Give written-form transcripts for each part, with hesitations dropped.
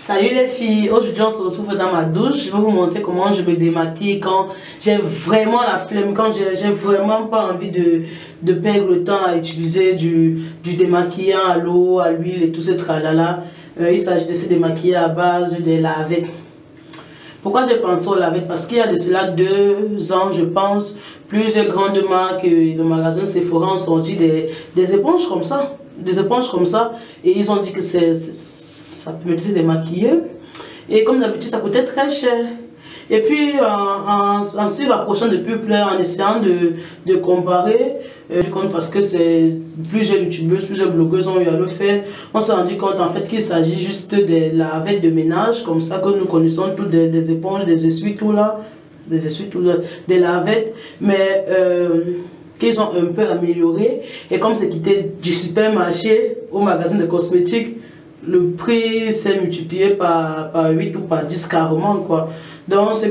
Salut les filles, aujourd'hui on se retrouve dans ma douche. Je vais vous montrer comment je me démaquille quand j'ai vraiment la flemme, quand j'ai vraiment pas envie de perdre le temps à utiliser du démaquillant à l'eau, à l'huile et tout ce tralala. Il s'agit de se démaquiller à base de lavettes. Pourquoi j'ai pensé aux lavettes? Parce qu'il y a de cela 2 ans, je pense, plusieurs grandes marques, le magasin Sephora ont sorti des éponges comme ça. Des éponges comme ça. Et ils ont dit que ça permettait de se démaquiller. Et comme d'habitude, ça coûtait très cher. Et puis, en s'y rapprochant de plus près, en essayant de comparer, parce que c'est plusieurs youtubeuses, plusieurs blogueuses ont eu à le faire, on s'est rendu compte en fait qu'il s'agit juste de lavettes de ménage, comme ça que nous connaissons toutes des éponges, des essuie-tout là, des lavettes, mais qu'ils ont un peu amélioré. Et comme c'est quitté du supermarché au magasin de cosmétiques, le prix s'est multiplié par 8 ou par 10 carrément quoi. Donc ce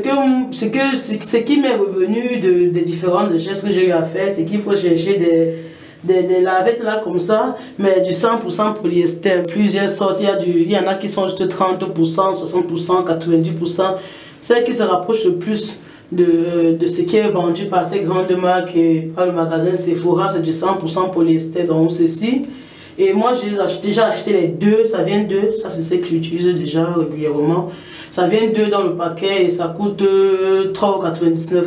qui m'est revenu des différentes recherches que j'ai eu à faire, c'est qu'il faut chercher des lavettes là comme ça, mais du 100% polyester. Plusieurs sortes, il y en a qui sont juste 30%, 60%, 90%. Celles qui se rapprochent le plus de ce qui est vendu par ces grandes marques et par le magasin Sephora, c'est du 100% polyester dans ceci. Et moi j'ai déjà acheté les 2, ça vient 2, ça c'est ce que j'utilise déjà régulièrement. Ça vient 2 dans le paquet et ça coûte 3,99 €.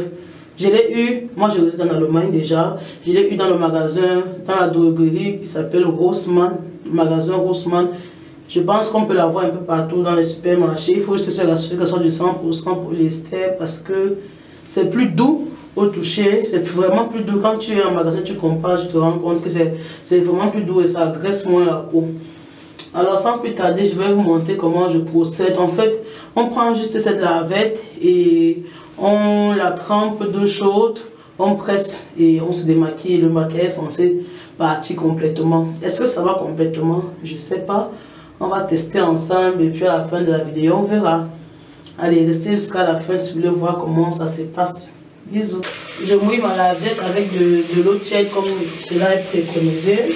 Je l'ai eu, moi je réside en Allemagne déjà, je l'ai eu dans le magasin, dans la droguerie qui s'appelle Rossmann, magasin Rossmann. Je pense qu'on peut l'avoir un peu partout dans les supermarchés. Il faut juste se rassurer que ce soit du 100% polyester parce que c'est plus doux au toucher, c'est vraiment plus doux. Quand tu es en magasin, tu compares, tu te rends compte que c'est vraiment plus doux et ça agresse moins la peau. Alors sans plus tarder, je vais vous montrer comment je procède. En fait, on prend juste cette lavette et on la trempe d'eau chaude, on presse et on se démaquille. Le maquillage est censé partir complètement. Est-ce que ça va complètement? Je ne sais pas. On va tester ensemble et puis à la fin de la vidéo, on verra. Allez, restez jusqu'à la fin si vous voulez voir comment ça se passe. Bisous. Je mouille ma lavette avec de l'eau tiède comme cela est préconisé.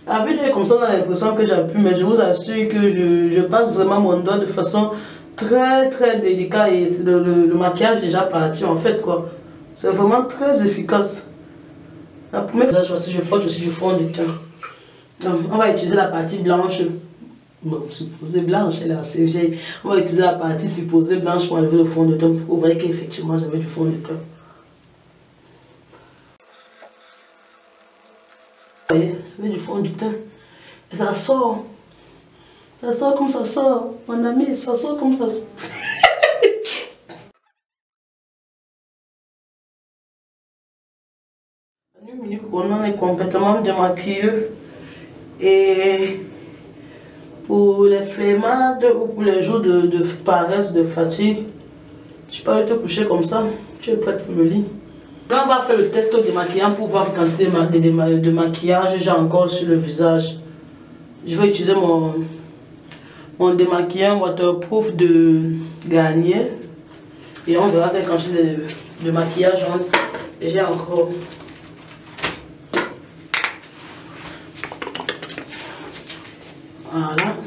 À vue d'œil comme ça, on a l'impression que j'appuie, mais je vous assure que je passe vraiment mon doigt de façon très délicate et le maquillage est déjà parti en fait quoi. C'est vraiment très efficace. La première visage, je porte aussi du fond de teint. Donc, on va utiliser la partie blanche. Bon, supposée blanche, elle est assez vieille. On va utiliser la partie supposée blanche pour enlever le fond de teint. Vous voyez qu'effectivement j'avais du fond de teint. Vous voyez, j'avais du fond de teint. Et ça sort. Ça sort comme ça sort. Mon ami, ça sort comme ça sort. Une minute qu'on est complètement démaquillé. Et pour les flemmardes ou pour les jours de paresse, de fatigue, tu peux aller te coucher comme ça. Tu es prête pour le lit. Là, on va faire le test au démaquillant pour voir la quantité de maquillage j'ai encore sur le visage. Je vais utiliser mon démaquillant waterproof de Garnier. Et on verra quelle quantité de maquillage j'ai encore. Voilà.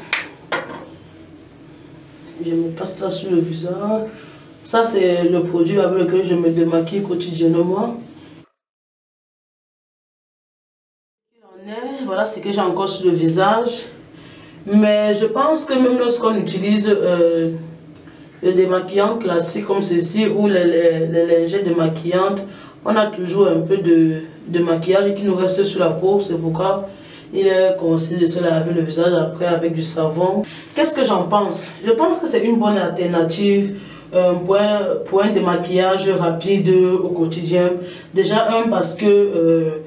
Je me passe ça sur le visage. Ça, c'est le produit avec lequel je me démaquille quotidiennement. Voilà ce que j'ai encore sur le visage. Mais je pense que même lorsqu'on utilise le démaquillant classique comme ceci ou les lingettes démaquillantes, on a toujours un peu de maquillage qui nous reste sur la peau. C'est pourquoi il est conseillé de se laver le visage après avec du savon. Qu'est-ce que j'en pense? Je pense que c'est une bonne alternative pour un démaquillage rapide au quotidien. Déjà parce que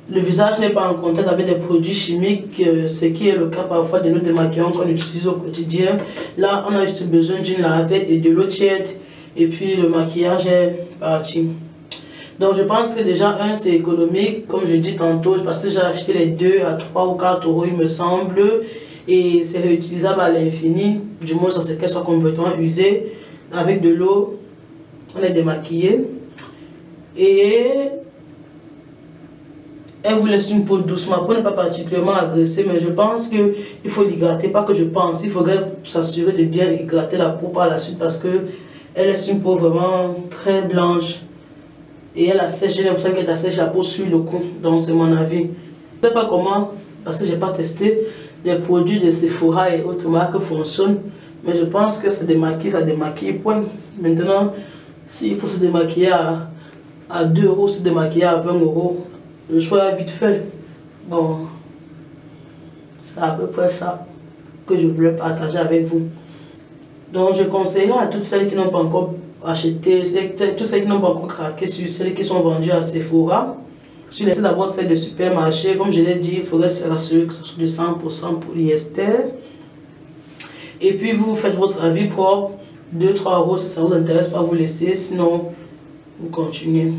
le visage n'est pas en contact avec des produits chimiques, ce qui est le cas parfois de nos démaquillants qu'on utilise au quotidien. Là, on a juste besoin d'une lavette et de l'eau tiède et puis le maquillage est parti. Donc je pense que déjà, un, c'est économique, comme je dis tantôt, parce que j'ai acheté les deux à 3 ou 4 euros, il me semble, et c'est réutilisable à l'infini, du moins ça c'est qu'elle soit complètement usée, avec de l'eau, on est démaquillé, et elle vous laisse une peau douce. Ma peau n'est pas particulièrement agressée, mais je pense qu'il faut l'hydrater, pas que je pense, il faudrait s'assurer de bien hydrater la peau par la suite, parce que elle laisse une peau vraiment très blanche. Et elle assèche, j'ai l'impression qu'elle assèche la peau sur le cou, donc c'est mon avis. Je ne sais pas comment, parce que je n'ai pas testé les produits de Sephora et autres marques fonctionnent, mais je pense que ça démaquille, point. Maintenant, s'il faut se démaquiller à 2 euros, se démaquiller à 20 euros, le choix est vite fait. Bon, c'est à peu près ça que je voulais partager avec vous. Donc je conseillerais à toutes celles qui n'ont pas encore acheté, tous celles qui n'ont pas encore craqué sur celles qui sont vendues à Sephora, sur les sites d'abord celles de supermarché, comme je l'ai dit, il faudrait se rassurer que ce soit du 100% polyester. Et puis vous faites votre avis propre, 2-3 euros si ça vous intéresse pas, vous laissez, sinon vous continuez.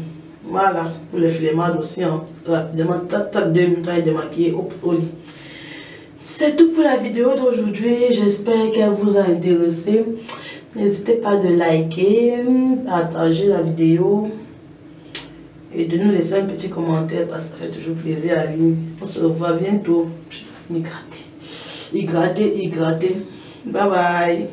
Voilà, pour les flemmards aussi, hein. Rapidement, tac, 2 minutes à démaquiller au lit. C'est tout pour la vidéo d'aujourd'hui, j'espère qu'elle vous a intéressé. N'hésitez pas de liker, partager la vidéo et de nous laisser un petit commentaire parce que ça fait toujours plaisir à lui. On se revoit bientôt. Je vais m'hydrater. Hydrater. Bye bye.